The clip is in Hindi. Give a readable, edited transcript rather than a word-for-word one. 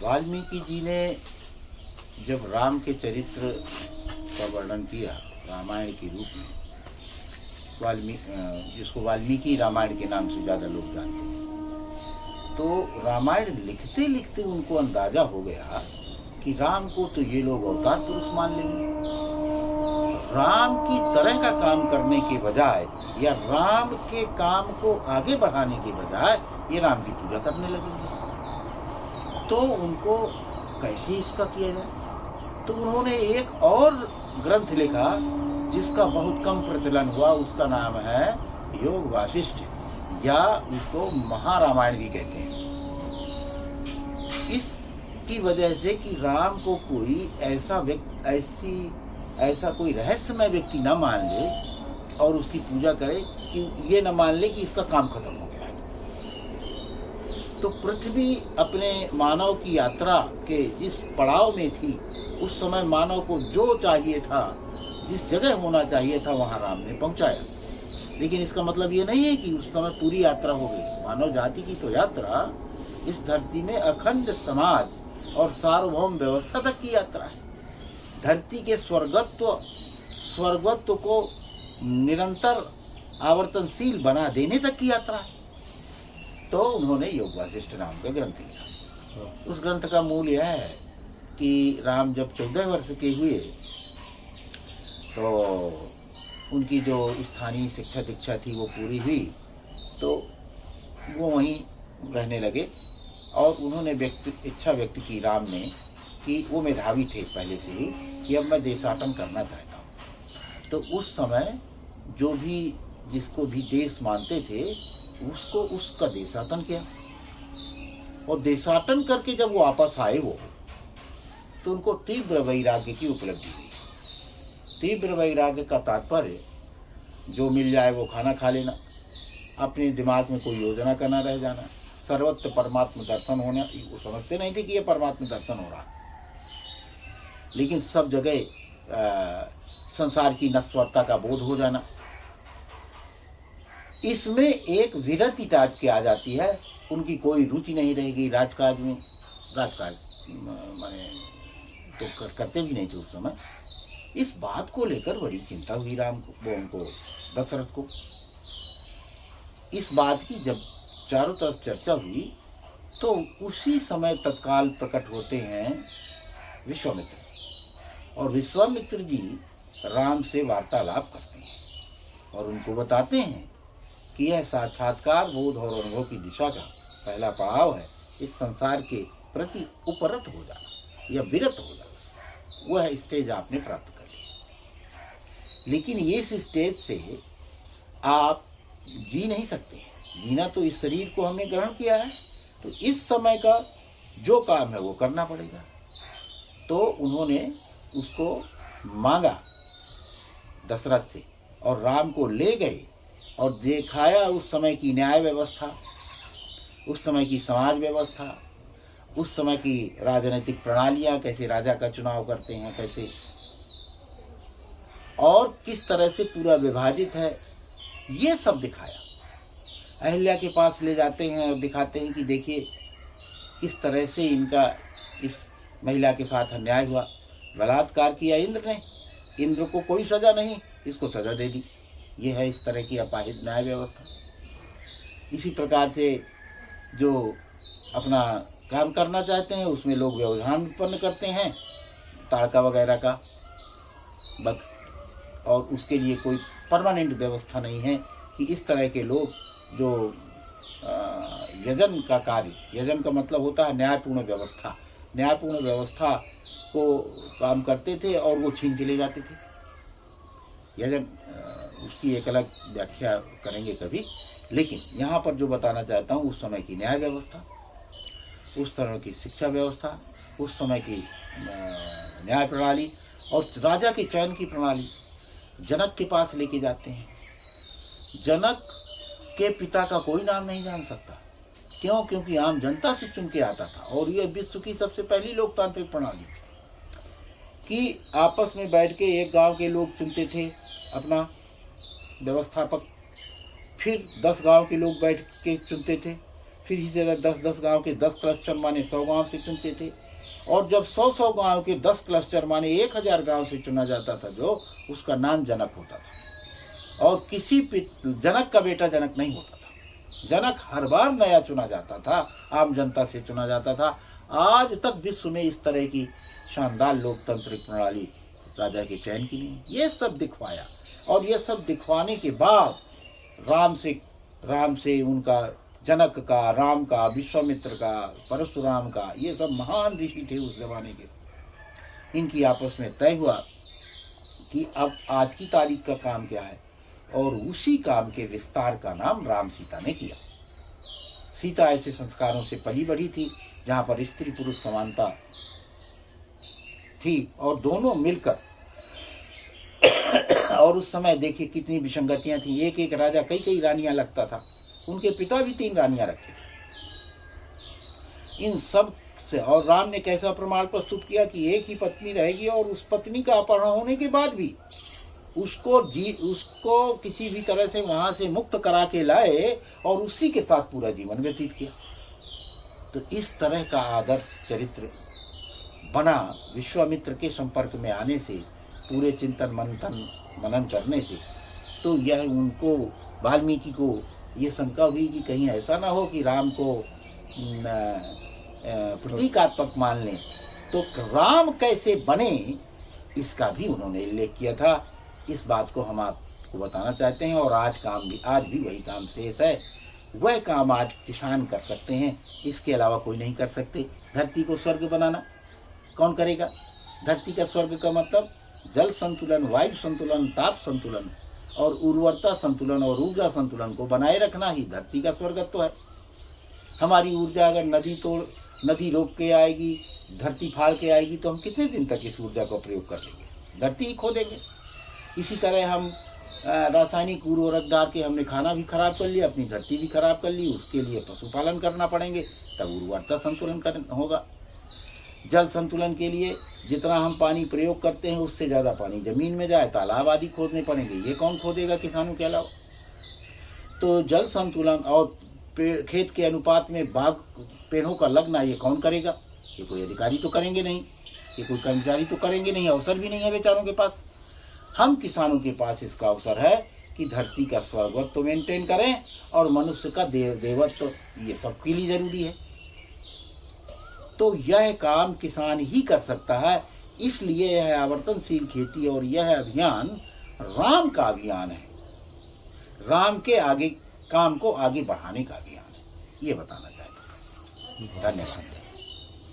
वाल्मीकि जी ने जब राम के चरित्र का वर्णन किया रामायण के रूप में, जिसको वाल्मीकि रामायण के नाम से ज़्यादा लोग जानते हैं, तो रामायण लिखते लिखते उनको अंदाजा हो गया कि राम को तो ये लोग अवतार पुरुष मान लेंगे। राम की तरह का काम करने के बजाय या राम के काम को आगे बढ़ाने के बजाय ये राम की पूजा करने लगेंगे। तो उनको कैसे इसका किया जाए, तो उन्होंने एक और ग्रंथ लिखा जिसका बहुत कम प्रचलन हुआ। उसका नाम है योग वासिष्ठ, या उसको महारामायण भी कहते हैं। इसकी वजह से कि राम को कोई ऐसा कोई रहस्यमय व्यक्ति न मान ले और उसकी पूजा करे कि ये न मान ले कि इसका काम खत्म हो गया है। तो पृथ्वी अपने मानव की यात्रा के जिस पड़ाव में थी, उस समय मानव को जो चाहिए था, जिस जगह होना चाहिए था, वहां राम ने पहुंचाया। लेकिन इसका मतलब ये नहीं है कि उस समय पूरी यात्रा हो गई। मानव जाति की तो यात्रा इस धरती में अखंड समाज और सार्वभौम व्यवस्था तक की यात्रा है। धरती के स्वर्गत्व को निरंतर आवर्तनशील बना देने तक की यात्रा है। तो उन्होंने योग वासिष्ठ नाम का ग्रंथ लिखा। उस ग्रंथ का मूल यह है कि राम जब 14 वर्ष के हुए तो उनकी जो स्थानीय शिक्षा दीक्षा थी वो पूरी हुई, तो वो वहीं रहने लगे। और उन्होंने इच्छा व्यक्त की राम ने कि वो मेधावी थे पहले से ही, कि अब मैं देशाटन करना चाहता हूँ। तो उस समय जो भी जिसको भी देश मानते थे उसको उसका देशाटन किया। और देशाटन करके जब वो वापस आए वो, तो उनको तीव्र वैराग्य की उपलब्धि हुई। तीव्र वैराग्य का तात्पर्य जो मिल जाए वो खाना खा लेना, अपने दिमाग में कोई योजना का न रह जाना, सर्वत्र परमात्मा दर्शन होना। वो समझते नहीं थे कि ये परमात्मा दर्शन हो रहा है, लेकिन सब जगह संसार की नश्वरता का बोध हो जाना। इसमें एक विरति टाइप की आ जाती है। उनकी कोई रुचि नहीं रहेगी राजकाज में। राजकाज माने तो करते भी नहीं थे उस समय। इस बात को लेकर बड़ी चिंता हुई राम को, वो उनको दशरथ को। इस बात की जब चारों तरफ चर्चा हुई, तो उसी समय तत्काल प्रकट होते हैं विश्वामित्र। और विश्वामित्र जी राम से वार्तालाप करते हैं और उनको बताते हैं कि यह साक्षात्कार बोध और अनुभव की दिशा का पहला पड़ाव है। इस संसार के प्रति उपरत हो जाना या विरत हो जाना, वह स्टेज आपने प्राप्त कर लिया। लेकिन ये स्टेज से आप जी नहीं सकते। जीना तो इस शरीर को हमने ग्रहण किया है, तो इस समय का जो काम है वो करना पड़ेगा। तो उन्होंने उसको मांगा दशरथ से और राम को ले गए और दिखाया उस समय की न्याय व्यवस्था, उस समय की समाज व्यवस्था, उस समय की राजनीतिक प्रणालियां, कैसे राजा का चुनाव करते हैं, कैसे और किस तरह से पूरा विभाजित है, ये सब दिखाया। अहिल्या के पास ले जाते हैं और दिखाते हैं कि देखिए किस तरह से इनका इस महिला के साथ अन्याय हुआ। बलात्कार किया इंद्र ने, इंद्र को कोई सजा नहीं, इसको सजा दे दी। ये है इस तरह की अपाहिज न्याय व्यवस्था। इसी प्रकार से जो अपना काम करना चाहते हैं उसमें लोग व्यवधान उत्पन्न करते हैं, ताड़का वगैरह का बद, और उसके लिए कोई परमानेंट व्यवस्था नहीं है कि इस तरह के लोग जो यजन का कार्य, यजन का मतलब होता है न्यायपूर्ण व्यवस्था, न्यायपूर्ण व्यवस्था को काम करते थे और वो छीन के ले जाते थे। यजन उसकी एक अलग व्याख्या करेंगे कभी। लेकिन यहाँ पर जो बताना चाहता हूँ, उस समय की न्याय व्यवस्था, उस समय की शिक्षा व्यवस्था, उस समय की न्याय प्रणाली और राजा के चयन की प्रणाली। जनक के पास लेके जाते हैं। जनक के पिता का कोई नाम नहीं जान सकता। क्यों? क्योंकि आम जनता से चुन के आता था और यह विश्व की सबसे पहली लोकतांत्रिक प्रणाली थी कि आपस में बैठ के एक गांव के लोग चुनते थे अपना व्यवस्थापक, फिर 10 गांव के लोग बैठ के चुनते थे, फिर इसी तरह 10-10 गांव के 10 क्लस्टर माने 100 गांव से चुनते थे, और जब 100-100 गांव के 10 क्लस्टर माने 1000 गांव से चुना जाता था, जो उसका नाम जनक होता था। और किसी जनक का बेटा जनक नहीं होता था, जनक हर बार नया चुना जाता था, आम जनता से चुना जाता था। आज तक विश्व में इस तरह की शानदार लोकतांत्रिक प्रणाली राजा के चयन की नहीं। ये सब दिखवाया, और ये सब दिखवाने के बाद राम से उनका जनक का, राम का, विश्वामित्र का, परशुराम का, ये सब महान ऋषि थे उस जमाने के। इनकी आपस में तय हुआ कि अब आज की तारीख का काम क्या है, और उसी काम के विस्तार का नाम राम सीता ने किया। सीता ऐसे संस्कारों से पली बढ़ी थी जहां पर स्त्री पुरुष समानता थी, और दोनों मिलकर और उस समय देखिए कितनी विसंगतियां थी। एक एक राजा कई कई रानियां लगता था, उनके पिता भी 3 रानियां रखे थे। इन सब से, और राम ने कैसा प्रमाण प्रस्तुत किया कि एक ही पत्नी रहेगी, और उस पत्नी का अपहरण होने के बाद भी उसको किसी भी तरह से वहां से मुक्त करा के लाए और उसी के साथ पूरा जीवन व्यतीत किया। तो इस तरह का आदर्श चरित्र बना विश्वामित्र के संपर्क में आने से, पूरे चिंतन मनन करने से। तो यह उनको, वाल्मीकि को ये शंका हुई कि कहीं ऐसा ना हो कि राम को प्रतीकात्मक मान लें, तो राम कैसे बने इसका भी उन्होंने उल्लेख किया था। इस बात को हम आपको बताना चाहते हैं, और आज भी वही काम शेष है। वह काम आज किसान कर सकते हैं, इसके अलावा कोई नहीं कर सकते। धरती को स्वर्ग बनाना कौन करेगा? धरती का स्वर्ग का मतलब जल संतुलन, वायु संतुलन, ताप संतुलन और उर्वरता संतुलन और ऊर्जा संतुलन को बनाए रखना ही धरती का स्वर्गत्व है। हमारी ऊर्जा अगर नदी रोक के आएगी, धरती फाड़ के आएगी, तो हम कितने दिन तक इस ऊर्जा का प्रयोग कर लेंगे? धरती ही खो देंगे। इसी तरह हम रासायनिक उर्वरक डाल के हमने खाना भी खराब कर लिया, अपनी धरती भी खराब कर ली, उसके लिए पशुपालन करना पड़ेंगे, तब उर्वरता संतुलन होगा। जल संतुलन के लिए जितना हम पानी प्रयोग करते हैं उससे ज़्यादा पानी जमीन में जाए, तालाब आदि खोदने पड़ेंगे। ये कौन खोदेगा किसानों के अलावा? तो जल संतुलन और खेत के अनुपात में पेड़ों का लगना ये कौन करेगा? ये कोई अधिकारी तो करेंगे नहीं, ये कोई कर्मचारी तो करेंगे नहीं, अवसर भी नहीं है बेचारों के पास। हम किसानों के पास इसका अवसर है कि धरती का स्वर्गत्व मेंटेन करें और मनुष्य का देवत्व, ये सबके लिए जरूरी है। तो यह काम किसान ही कर सकता है। इसलिए यह आवर्तनशील खेती और यह अभियान राम का अभियान है, राम के आगे काम को आगे बढ़ाने का अभियान है, ये बताना चाहता हूँ। धन्यवाद।